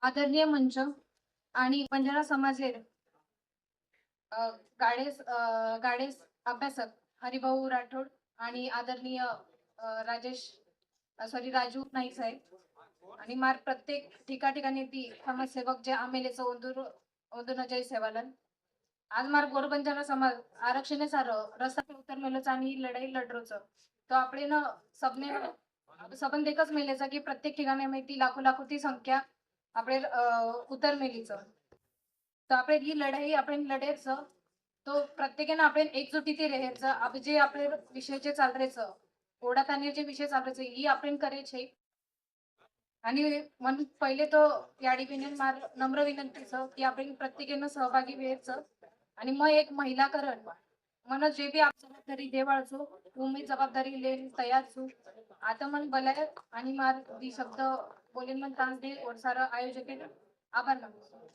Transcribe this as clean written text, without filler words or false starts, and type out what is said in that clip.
आदरणीय मंच आणि बंजारा समाजेर गाडेस अभ्यासक हरिभाऊ राठोड आणि आदरणीय राजेश राजू नाईक साहेब आणि मार प्रत्येक ठिकाणी ती समाजसेवक जे आमेलेचं ओंदूर जय सेवालन आज मार गोरबंजारा समाज आरक्षण सारं रस्ता पे उतर मेलोच आणि लढाई लढरोच तो आपले ना सबने सबन देखच मेलेचा की प्रत्येक ठिकाणी माहिती लाखो लाखो ती संख्या આપણે ઉત્તર મેલી છે તો આપણે ही लढाई आपण लढेच तो प्रत्येकाने आपण एकजुटीने राहायचं आपण जे आपले विषय जे चालरेच ओढात आणि जे विषय चालरेच ही आपण करायचे आणि म्हणून पहिले तो याडी मार नम्र विनंतीच की आपण प्रत्येकानं सहभागी व्हायचं आणि मग एक महिला करण मन जे बी आप जबाबदारी देवाळचो तुम्ही जबाबदारी लेन तयार छू आता मन बलाय आणि मार दी शब्द बोलेन मन तांस दे और सारा आयोजक आभार मानतो